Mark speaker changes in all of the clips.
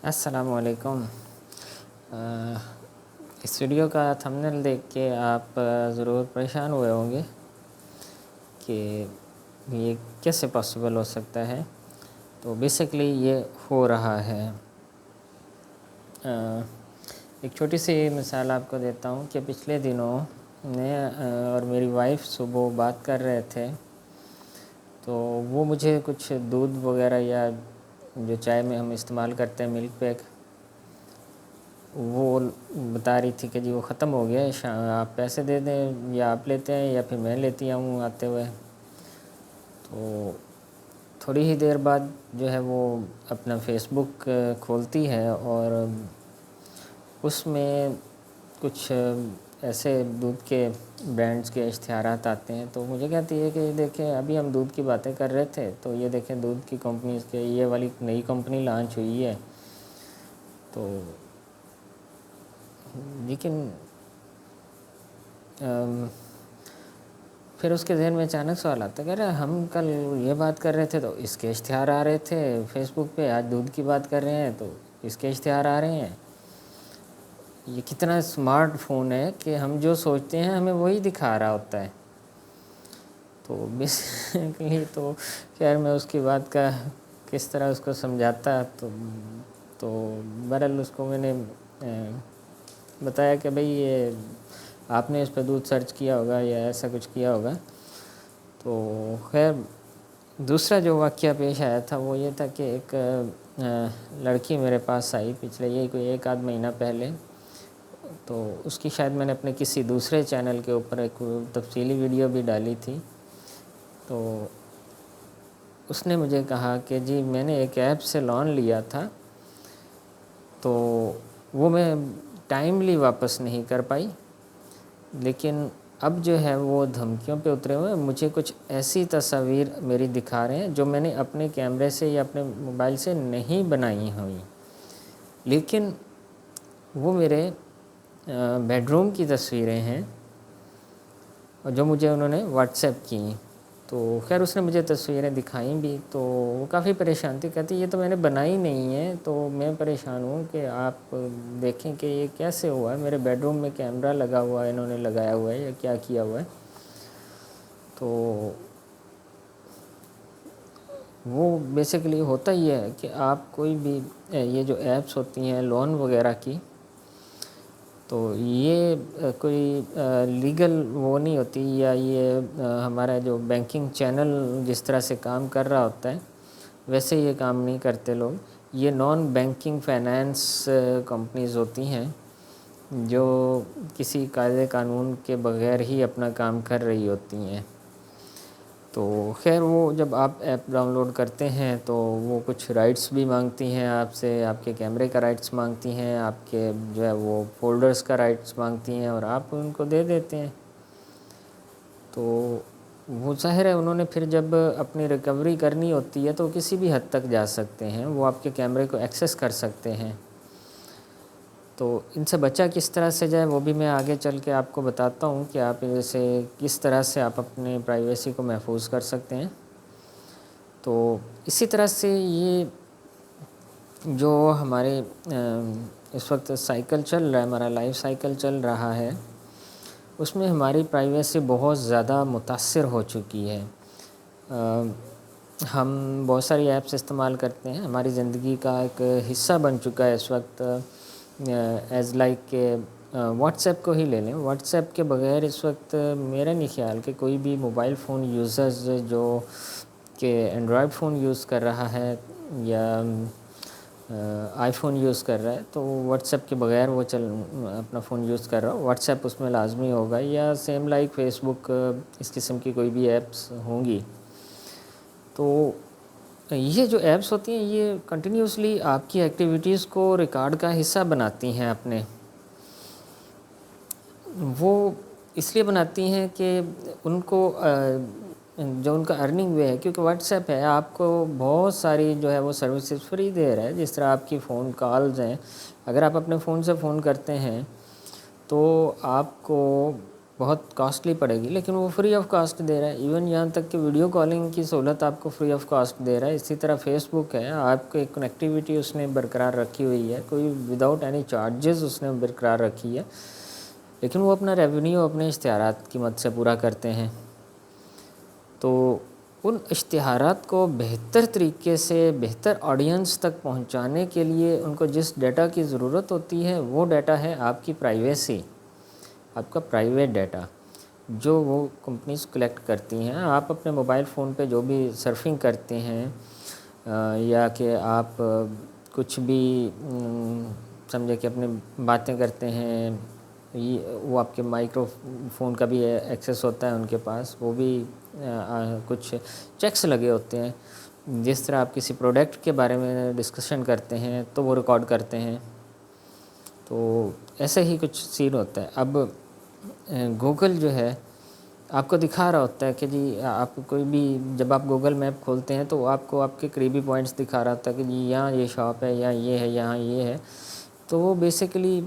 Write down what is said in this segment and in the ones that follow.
Speaker 1: السلام علیکم۔ اس ویڈیو کا تھمبنیل دیکھ کے آپ ضرور پریشان ہوئے ہوں گے کہ یہ کیسے پاسیبل ہو سکتا ہے۔ تو بیسیکلی یہ ہو رہا ہے۔ ایک چھوٹی سی مثال آپ کو دیتا ہوں کہ پچھلے دنوں میں اور میری وائف صبح بات کر رہے تھے، تو وہ مجھے کچھ دودھ وغیرہ یا جو چائے میں ہم استعمال کرتے ہیں ملک پیک، وہ بتا رہی تھی کہ جی وہ ختم ہو گیا ہے، آپ پیسے دے دیں یا آپ لیتے ہیں یا پھر میں لیتی آؤں آتے ہوئے۔ تو تھوڑی ہی دیر بعد جو ہے وہ اپنا فیس بک کھولتی ہے اور اس میں کچھ ایسے دودھ کے برانڈز کے اشتہارات آتے ہیں، تو مجھے کہتی ہے کہ دیکھیں ابھی ہم دودھ کی باتیں کر رہے تھے تو یہ دیکھیں دودھ کی کمپنیز کے یہ والی نئی کمپنی لانچ ہوئی ہے۔ تو لیکن پھر اس کے ذہن میں اچانک سوال آتا ہے کہ ارے ہم کل یہ بات کر رہے تھے تو اس کے اشتہار آ رہے تھے فیس بک پہ، آج دودھ کی بات کر رہے ہیں تو اس کے اشتہار آ رہے ہیں۔ یہ کتنا اسمارٹ فون ہے کہ ہم جو سوچتے ہیں ہمیں وہی دکھا رہا ہوتا ہے۔ تو بیسیکلی تو خیر میں اس کی بات کا کس طرح اس کو سمجھاتا تو بہرحال اس کو میں نے بتایا کہ بھئی یہ آپ نے اس پہ دودھ سرچ کیا ہوگا یا ایسا کچھ کیا ہوگا۔ تو خیر دوسرا جو واقعہ پیش آیا تھا وہ یہ تھا کہ ایک لڑکی میرے پاس آئی پچھلے یہ کوئی ایک آدھ مہینہ پہلے، تو اس کی شاید میں نے اپنے کسی دوسرے چینل کے اوپر ایک تفصیلی ویڈیو بھی ڈالی تھی۔ تو اس نے مجھے کہا کہ جی میں نے ایک ایپ سے لون لیا تھا، تو وہ میں ٹائملی واپس نہیں کر پائی، لیکن اب جو ہے وہ دھمکیوں پہ اترے ہوئے مجھے کچھ ایسی تصاویر میری دکھا رہے ہیں جو میں نے اپنے کیمرے سے یا اپنے موبائل سے نہیں بنائی ہوئی، لیکن وہ میرے بیڈ روم کی تصویریں ہیں اور جو مجھے انہوں نے واٹس ایپ کی۔ تو خیر اس نے مجھے تصویریں دکھائیں بھی تو وہ کافی پریشان تھی، کہتی یہ تو میں نے بنائی نہیں ہے، تو میں پریشان ہوں کہ آپ دیکھیں کہ یہ کیسے ہوا ہے، میرے بیڈ روم میں کیمرہ لگا ہوا ہے، انہوں نے لگایا ہوا ہے یا کیا کیا ہوا ہے۔ تو وہ بیسیکلی ہوتا ہی ہے کہ آپ کوئی بھی یہ جو ایپس ہوتی ہیں لون وغیرہ کی، تو یہ کوئی لیگل وہ نہیں ہوتی، یا یہ ہمارا جو بینکنگ چینل جس طرح سے کام کر رہا ہوتا ہے ویسے یہ کام نہیں کرتے لوگ۔ یہ نان بینکنگ فائنانس کمپنیز ہوتی ہیں جو کسی قاعدے قانون کے بغیر ہی اپنا کام کر رہی ہوتی ہیں۔ تو خیر وہ جب آپ ایپ ڈاؤن لوڈ کرتے ہیں تو وہ کچھ رائٹس بھی مانگتی ہیں آپ سے، آپ کے کیمرے کا رائٹس مانگتی ہیں، آپ کے جو ہے وہ فولڈرز کا رائٹس مانگتی ہیں اور آپ ان کو دے دیتے ہیں۔ تو وہ ظاہر ہے انہوں نے پھر جب اپنی ریکوری کرنی ہوتی ہے تو کسی بھی حد تک جا سکتے ہیں، وہ آپ کے کیمرے کو ایکسیس کر سکتے ہیں۔ تو ان سے بچا کس طرح سے جائے وہ بھی میں آگے چل کے آپ کو بتاتا ہوں کہ آپ اسے کس طرح سے آپ اپنے پرائیویسی کو محفوظ کر سکتے ہیں۔ تو اسی طرح سے یہ جو ہمارے اس وقت سائیکل چل رہا ہے، ہمارا لائف سائیکل چل رہا ہے، اس میں ہماری پرائیویسی بہت زیادہ متاثر ہو چکی ہے۔ ہم بہت ساری ایپس استعمال کرتے ہیں، ہماری زندگی کا ایک حصہ بن چکا ہے اس وقت، ایز لائک کہ واٹس ایپ کو ہی لے لیں۔ واٹس ایپ کے بغیر اس وقت میرا نہیں خیال کہ کوئی بھی موبائل فون یوزرز جو کہ اینڈرائڈ فون یوز کر رہا ہے یا آئی فون یوز کر رہا ہے تو واٹس ایپ کے بغیر وہ اپنا فون یوز کر رہا ہو، واٹس ایپ اس میں لازمی ہوگا، یا سیم لائک فیس بک اس قسم کی کوئی بھی ایپس ہوں گی۔ تو یہ جو ایپس ہوتی ہیں یہ کنٹینیوسلی آپ کی ایکٹیویٹیز کو ریکارڈ کا حصہ بناتی ہیں اپنے۔ وہ اس لیے بناتی ہیں کہ ان کو جو ان کا ارننگ وے ہے، کیونکہ واٹس ایپ ہے آپ کو بہت ساری جو ہے وہ سروسز فری دے رہا ہے، جس طرح آپ کی فون کالز ہیں، اگر آپ اپنے فون سے فون کرتے ہیں تو آپ کو بہت کاسٹلی پڑے گی، لیکن وہ فری آف کاسٹ دے رہا ہے. ایون یہاں تک کہ ویڈیو کالنگ کی سہولت آپ کو فری آف کاسٹ دے رہا ہے. اسی طرح فیس بک ہے، آپ کو ایک کنیکٹیویٹی اس نے برقرار رکھی ہوئی ہے، کوئی وداؤٹ اینی چارجز اس نے برقرار رکھی ہے، لیکن وہ اپنا ریونیو اپنے اشتہارات کی مدد سے پورا کرتے ہیں. تو ان اشتہارات کو بہتر طریقے سے بہتر آڈینس تک پہنچانے کے لیے ان کو جس ڈیٹا کی ضرورت ہوتی ہے وہ ڈیٹا ہے آپ کی پرائیویسی، آپ کا پرائیویٹ ڈیٹا جو وہ کمپنیز کلیکٹ کرتی ہیں. آپ اپنے موبائل فون پہ جو بھی سرفنگ کرتے ہیں یا کہ آپ کچھ بھی سمجھے کہ اپنے باتیں کرتے ہیں، وہ آپ کے مائکرو فون کا بھی ایکسیس ہوتا ہے ان کے پاس، وہ بھی کچھ چیکس لگے ہوتے ہیں. جس طرح آپ کسی پروڈکٹ کے بارے میں ڈسکشن کرتے ہیں تو وہ ریکارڈ کرتے ہیں. تو ایسے ہی کچھ سین ہوتا ہے. اب گوگل جو ہے آپ کو دکھا رہا ہوتا ہے کہ جی آپ کوئی بھی جب آپ گوگل میپ کھولتے ہیں تو آپ کو آپ کے قریبی پوائنٹس دکھا رہا ہوتا ہے کہ جی یہاں یہ شاپ ہے، یا یہ ہے، یہاں یہ ہے. تو وہ بیسیکلی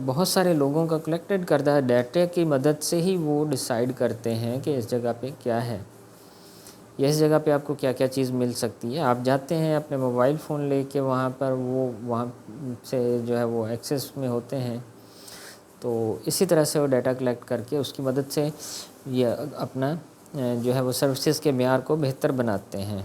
Speaker 1: بہت سارے لوگوں کا کلیکٹڈ کردہ ڈیٹا کی مدد سے ہی وہ ڈیسائیڈ کرتے ہیں کہ اس جگہ پہ کیا ہے، یا اس جگہ پہ آپ کو کیا کیا چیز مل سکتی ہے. آپ جاتے ہیں اپنے موبائل فون لے کے وہاں پر، وہ وہاں سے جو ہے وہ ایکسیس میں ہوتے ہیں. تو اسی طرح سے وہ ڈیٹا کلیکٹ کر کے اس کی مدد سے یہ اپنا جو ہے وہ سروسز کے معیار کو بہتر بناتے ہیں.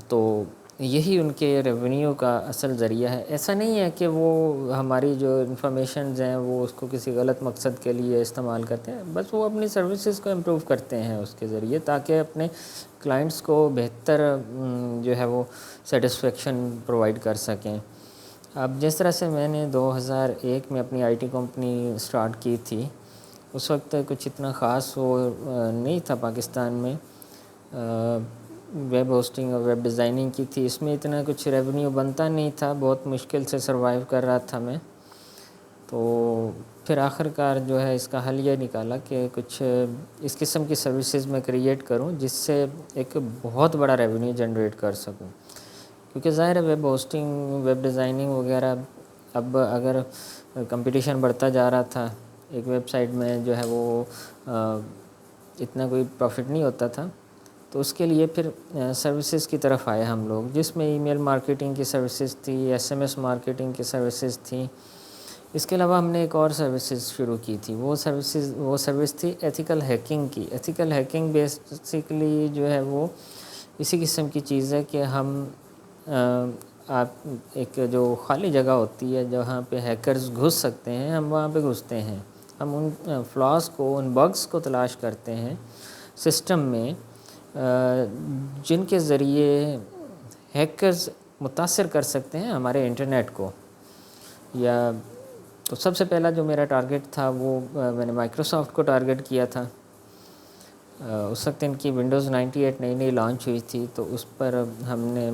Speaker 1: تو یہی ان کے ریونیو کا اصل ذریعہ ہے. ایسا نہیں ہے کہ وہ ہماری جو انفارمیشنز ہیں وہ اس کو کسی غلط مقصد کے لیے استعمال کرتے ہیں، بس وہ اپنی سروسز کو امپروو کرتے ہیں اس کے ذریعے، تاکہ اپنے کلائنٹس کو بہتر جو ہے وہ سیٹسفیکشن پرووائڈ کر سکیں. اب جس طرح سے میں نے 2001 میں اپنی آئی ٹی کمپنی سٹارٹ کی تھی، اس وقت کچھ اتنا خاص وہ نہیں تھا پاکستان میں. ویب ہوسٹنگ اور ویب ڈیزائننگ کی تھی، اس میں اتنا کچھ ریونیو بنتا نہیں تھا، بہت مشکل سے سروائیو کر رہا تھا میں. تو پھر آخر کار جو ہے اس کا حل یہ نکالا کہ کچھ اس قسم کی سروسز میں کریٹ کروں جس سے ایک بہت بڑا ریونیو جنریٹ کر سکوں. کیونکہ ظاہر ہے ویب ہوسٹنگ، ویب ڈیزائننگ وغیرہ اب اگر کمپٹیشن بڑھتا جا رہا تھا، ایک ویب سائٹ میں جو ہے وہ اتنا کوئی پروفٹ نہیں ہوتا تھا، تو اس کے لیے پھر سروسز کی طرف آئے ہم لوگ، جس میں ای میل مارکیٹنگ کی سروسز تھی، ایس ایم ایس مارکیٹنگ کی سروسز تھیں. اس کے علاوہ ہم نے ایک اور سروسز شروع کی تھی، وہ سروس تھی ایتھیکل ہیکنگ کی. ایتھیکل ہیکنگ بیسیکلی جو ہے وہ اسی قسم کی چیز ہے کہ ہم آپ ایک جو خالی جگہ ہوتی ہے جہاں پہ ہیکرز گھس سکتے ہیں، ہم وہاں پہ گھستے ہیں. ہم ان فلاز کو، ان بگز کو تلاش کرتے ہیں سسٹم میں، جن کے ذریعے ہیکرز متاثر کر سکتے ہیں ہمارے انٹرنیٹ کو. یا تو سب سے پہلا جو میرا ٹارگٹ تھا وہ میں نے مائکروسافٹ کو ٹارگٹ کیا تھا. اس وقت ان کی ونڈوز 98 نئی نئی لانچ ہوئی تھی، تو اس پر ہم نے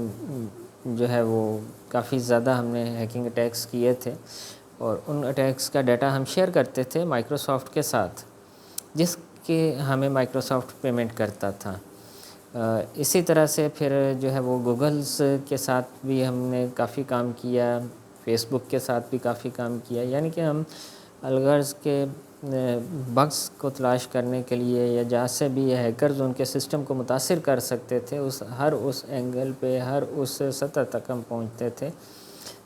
Speaker 1: جو ہے وہ کافی زیادہ ہم نے ہیکنگ اٹیکس کیے تھے، اور ان اٹیکس کا ڈیٹا ہم شیئر کرتے تھے مائکروسافٹ کے ساتھ، جس کے ہمیں مائکروسافٹ پیمنٹ کرتا تھا. اسی طرح سے پھر جو ہے وہ گوگلز کے ساتھ بھی ہم نے کافی کام کیا، فیس بک کے ساتھ بھی کافی کام کیا. یعنی کہ ہم الغرض کے بگز کو تلاش کرنے کے لیے، یا جہاں سے بھی ہیکرز ان کے سسٹم کو متاثر کر سکتے تھے، اس اینگل پہ، ہر اس سطح تک ہم پہنچتے تھے،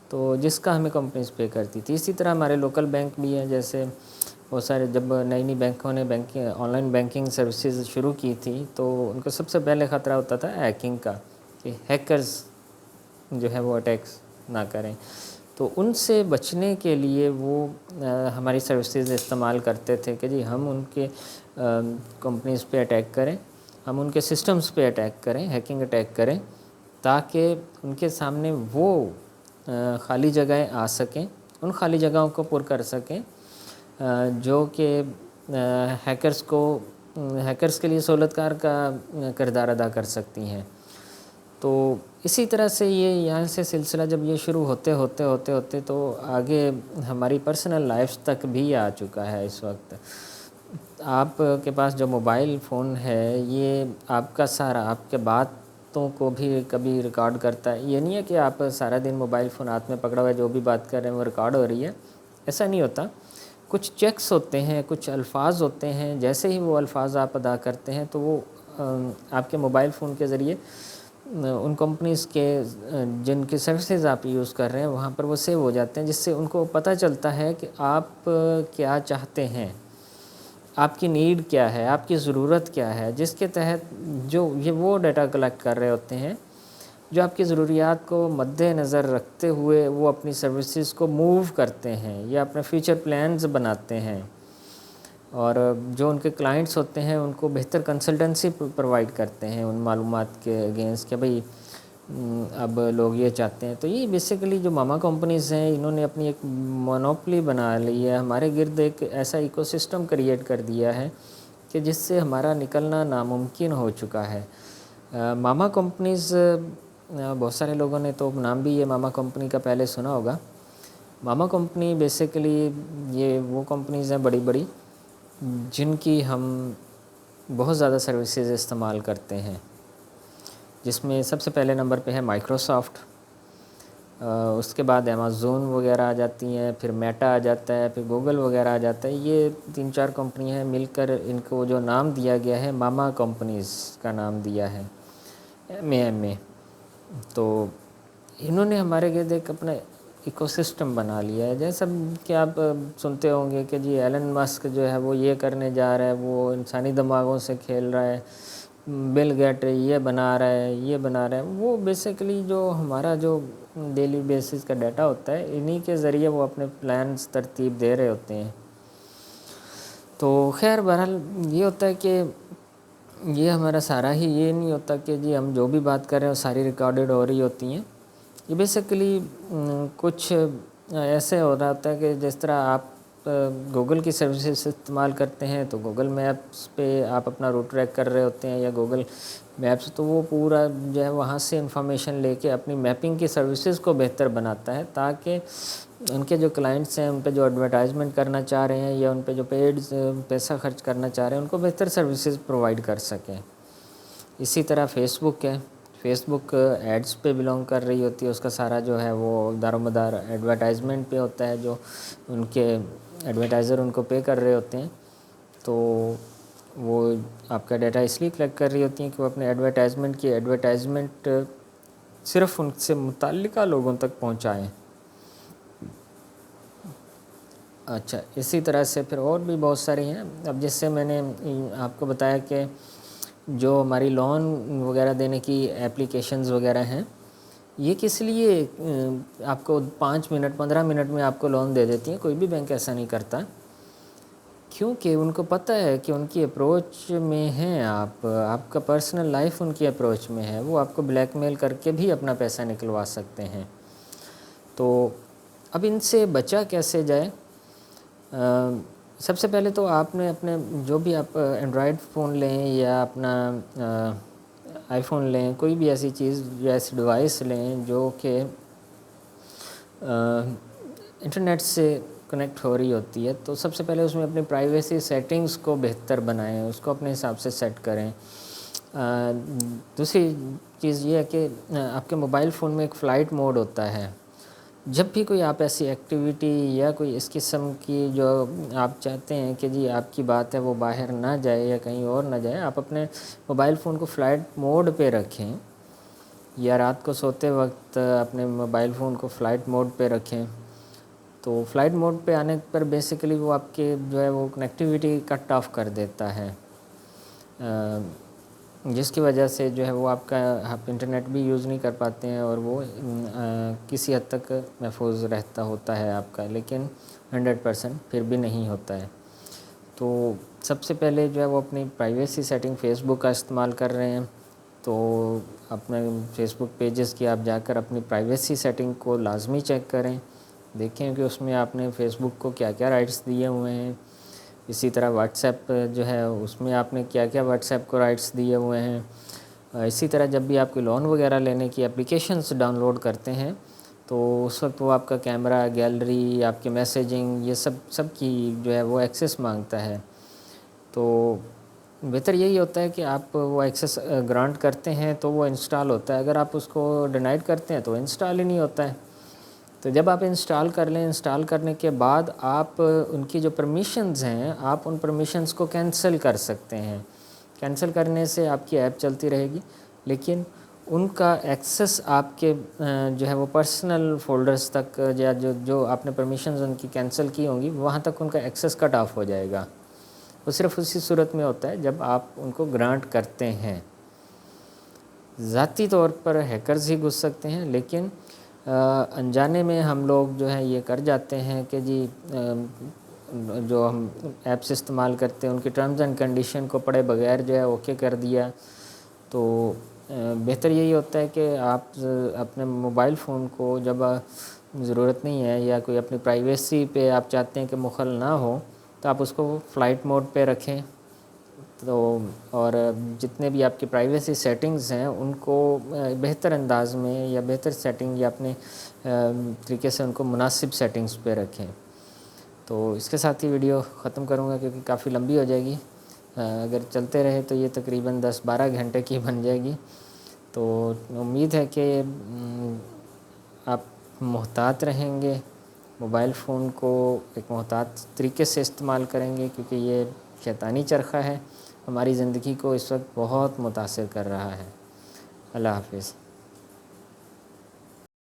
Speaker 1: تو جس کا ہمیں کمپنیز پے کرتی تھی. اسی طرح ہمارے لوکل بینک بھی ہیں، جیسے بہت سارے جب نئی نئی بینکوں نے آن لائن بینکنگ سروسز شروع کی تھی، تو ان کو سب سے پہلے خطرہ ہوتا تھا ہیکنگ کا، کہ ہیکرز جو ہے وہ اٹیکس نہ کریں. تو ان سے بچنے کے لیے وہ ہماری سروسز استعمال کرتے تھے کہ جی ہم ان کے کمپنیز پہ اٹیک کریں، ہم ان کے سسٹمز پہ اٹیک کریں، ہیکنگ اٹیک کریں، تاکہ ان کے سامنے وہ خالی جگہیں آ سکیں، ان خالی جگہوں کو پر کر سکیں جو کہ ہیکرز کے لیے سہولت کار کا کردار ادا کر سکتی ہیں. تو اسی طرح سے یہاں سے سلسلہ جب یہ شروع ہوتے تو آگے ہماری پرسنل لائفز تک بھی آ چکا ہے. اس وقت آپ کے پاس جو موبائل فون ہے، یہ آپ کا سارا، آپ کے باتوں کو بھی کبھی ریکارڈ کرتا ہے. یہ نہیں ہے کہ آپ سارا دن موبائل فون ہاتھ میں پکڑا ہوا ہے، جو بھی بات کر رہے ہیں وہ ریکارڈ ہو رہی ہے، ایسا نہیں ہوتا. کچھ چیکس ہوتے ہیں، کچھ الفاظ ہوتے ہیں، جیسے ہی وہ الفاظ آپ ادا کرتے ہیں تو وہ آپ کے موبائل فون کے ذریعے ان کمپنیز کے جن کی سروسز آپ یوز کر رہے ہیں وہاں پر وہ سیو ہو جاتے ہیں، جس سے ان کو پتہ چلتا ہے کہ آپ کیا چاہتے ہیں، آپ کی نیڈ کیا ہے، آپ کی ضرورت کیا ہے، جس کے تحت جو یہ وہ ڈیٹا کلیکٹ کر رہے ہوتے ہیں جو آپ کی ضروریات کو مد نظر رکھتے ہوئے وہ اپنی سروسز کو موو کرتے ہیں یا اپنے فیوچر پلانز بناتے ہیں، اور جو ان کے کلائنٹس ہوتے ہیں ان کو بہتر کنسلٹنسی پرووائڈ کرتے ہیں ان معلومات کے اگینسٹ کہ بھئی اب لوگ یہ چاہتے ہیں۔ تو یہ بیسیکلی جو ماما کمپنیز ہیں انہوں نے اپنی ایک مونوپلی بنا لی ہے، ہمارے گرد ایک ایسا ایکو سسٹم کریٹ کر دیا ہے کہ جس سے ہمارا نکلنا ناممکن ہو چکا ہے۔ ماما کمپنیز بہت سارے لوگوں نے تو نام بھی یہ ماما کمپنی کا پہلے سنا ہوگا۔ ماما کمپنی بیسیکلی یہ وہ کمپنیز ہیں بڑی بڑی جن کی ہم بہت زیادہ سروسز استعمال کرتے ہیں، جس میں سب سے پہلے نمبر پہ ہے مائیکروسافٹ، اس کے بعد امیزون وغیرہ آ جاتی ہیں، پھر میٹا آ جاتا ہے، پھر گوگل وغیرہ آ جاتا ہے۔ یہ 3-4 کمپنیاں ہیں، مل کر ان کو جو نام دیا گیا ہے ماما کمپنیز کا نام دیا ہے، MAMA۔ تو انہوں نے ہمارے گرد ایک اپنا ایکو سسٹم بنا لیا ہے، جیسا کہ آپ سنتے ہوں گے کہ جی ایلن مسک جو ہے وہ یہ کرنے جا رہا ہے، وہ انسانی دماغوں سے کھیل رہا ہے، بل گیٹ یہ بنا رہا ہے، یہ بنا رہا ہے۔ وہ بیسیکلی جو ہمارا جو ڈیلی بیسس کا ڈیٹا ہوتا ہے انہی کے ذریعے وہ اپنے پلانز ترتیب دے رہے ہوتے ہیں۔ تو خیر بہرحال یہ ہوتا ہے کہ یہ ہمارا سارا ہی یہ نہیں ہوتا کہ جی ہم جو بھی بات کر رہے ہیں وہ ساری ریکارڈڈ ہو رہی ہوتی ہیں۔ یہ بیسیکلی کچھ ایسے ہو رہا ہوتا ہے کہ جس طرح آپ گوگل کی سروسز استعمال کرتے ہیں تو گوگل میپس پہ آپ اپنا روٹ ٹریک کر رہے ہوتے ہیں یا گوگل میپس، تو وہ پورا جو ہے وہاں سے انفارمیشن لے کے اپنی میپنگ کی سروسز کو بہتر بناتا ہے تاکہ ان کے جو کلائنٹس ہیں ان پہ جو ایڈورٹائزمنٹ کرنا چاہ رہے ہیں یا ان پہ جو پیسہ خرچ کرنا چاہ رہے ہیں ان کو بہتر سروسز پرووائڈ کر سکیں۔ اسی طرح فیس بک ہے، فیس بک ایڈز پہ بلونگ کر رہی ہوتی ہے، اس کا سارا جو ہے وہ دار و مدار ایڈورٹائزمنٹ پہ ہوتا ہے، جو ان کے ایڈورٹائزر ان کو پے کر رہے ہوتے ہیں، تو وہ آپ کا ڈیٹا اس لیے کلیکٹ کر رہی ہوتی ہیں کہ وہ اپنے ایڈورٹائزمنٹ صرف ان سے متعلقہ لوگوں تک پہنچائیں۔ اچھا، اسی طرح سے پھر اور بھی بہت ساری ہیں۔ اب جس سے میں نے آپ کو بتایا کہ جو ہماری لون وغیرہ دینے کی اپلیکیشنز وغیرہ ہیں یہ کس لیے آپ کو 5 منٹ 15 منٹ میں آپ کو لون دے دیتی ہیں، کوئی بھی بینک ایسا نہیں کرتا، کیونکہ ان کو پتہ ہے کہ ان کی اپروچ میں ہیں آپ کا پرسنل لائف ان کی اپروچ میں ہے، وہ آپ کو بلیک میل کر کے بھی اپنا پیسہ نکلوا سکتے ہیں۔ تو اب ان سے بچا کیسے جائے؟ سب سے پہلے تو آپ نے اپنے جو بھی آپ اینڈرائڈ فون لیں یا اپنا آئی فون لیں، کوئی بھی ایسی چیز یا ایسی ڈیوائس لیں جو کہ انٹرنیٹ سے کنیکٹ ہو رہی ہوتی ہے، تو سب سے پہلے اس میں اپنی پرائیویسی سیٹنگز کو بہتر بنائیں، اس کو اپنے حساب سے سیٹ کریں۔ دوسری چیز یہ ہے کہ آپ کے موبائل فون میں ایک فلائٹ موڈ ہوتا ہے، جب بھی کوئی آپ ایسی ایکٹیویٹی یا کوئی اس قسم کی جو آپ چاہتے ہیں کہ جی آپ کی بات ہے وہ باہر نہ جائے یا کہیں اور نہ جائے، آپ اپنے موبائل فون کو فلائٹ موڈ پہ رکھیں یا رات کو سوتے وقت اپنے موبائل فون کو فلائٹ موڈ پہ رکھیں۔ تو فلائٹ موڈ پہ آنے پر بیسیکلی وہ آپ کے جو ہے وہ کنیکٹیویٹی کٹ آف کر دیتا ہے، جس کی وجہ سے جو ہے وہ آپ انٹرنیٹ بھی یوز نہیں کر پاتے ہیں اور وہ کسی حد تک محفوظ رہتا ہوتا ہے آپ کا، لیکن 100% پھر بھی نہیں ہوتا ہے۔ تو سب سے پہلے جو ہے وہ اپنی پرائیویسی سیٹنگ فیس بک کا استعمال کر رہے ہیں تو اپنے فیس بک پیجز کی آپ جا کر اپنی پرائیویسی سیٹنگ کو لازمی چیک کریں، دیکھیں کہ اس میں آپ نے فیس بک کو کیا کیا رائٹس دیے ہوئے ہیں۔ اسی طرح واٹس ایپ جو ہے اس میں آپ نے کیا کیا واٹس ایپ کو رائٹس دیے ہوئے ہیں۔ اسی طرح جب بھی آپ کوئی لون وغیرہ لینے کی اپلیکیشنز ڈاؤن لوڈ کرتے ہیں تو اس وقت وہ آپ کا کیمرہ، گیلری، آپ کی میسیجنگ، یہ سب کی جو ہے وہ ایکسیس مانگتا ہے۔ تو بہتر یہی ہوتا ہے کہ آپ وہ ایکسیس گرانٹ کرتے ہیں تو وہ انسٹال ہوتا ہے، اگر آپ اس کو ڈینائڈ کرتے ہیں تو انسٹال ہی نہیں ہوتا ہے۔ تو جب آپ انسٹال کر لیں، انسٹال کرنے کے بعد آپ ان کی جو پرمیشنز ہیں آپ ان پرمیشنز کو کینسل کر سکتے ہیں۔ کینسل کرنے سے آپ کی ایپ چلتی رہے گی، لیکن ان کا ایکسس آپ کے جو ہے وہ پرسنل فولڈرز تک، یا جو آپ نے پرمیشنز ان کی کینسل کی ہوں گی وہاں تک ان کا ایکسس کٹ آف ہو جائے گا۔ وہ صرف اسی صورت میں ہوتا ہے جب آپ ان کو گرانٹ کرتے ہیں۔ ذاتی طور پر ہیکرز ہی گھس سکتے ہیں، لیکن انجانے میں ہم لوگ جو ہے یہ کر جاتے ہیں کہ جی جو ہم ایپس استعمال کرتے ہیں ان کی ٹرمز اینڈ کنڈیشن کو پڑھے بغیر جو ہے اوکے کر دیا۔ تو بہتر یہی ہوتا ہے کہ آپ اپنے موبائل فون کو جب ضرورت نہیں ہے یا کوئی اپنی پرائیویسی پہ آپ چاہتے ہیں کہ مخل نہ ہو، تو آپ اس کو فلائٹ موڈ پہ رکھیں۔ تو اور جتنے بھی آپ کی پرائیویسی سیٹنگز ہیں ان کو بہتر انداز میں یا بہتر سیٹنگ یا اپنے طریقے سے ان کو مناسب سیٹنگز پہ رکھیں۔ تو اس کے ساتھ ہی ویڈیو ختم کروں گا کیونکہ کافی لمبی ہو جائے گی۔ اگر چلتے رہے تو یہ تقریباً 10-12 گھنٹے کی بن جائے گی۔ تو امید ہے کہ آپ محتاط رہیں گے، موبائل فون کو ایک محتاط طریقے سے استعمال کریں گے، کیونکہ یہ شیطانی چرخہ ہے، ہماری زندگی کو اس وقت بہت متاثر کر رہا ہے۔ اللہ حافظ۔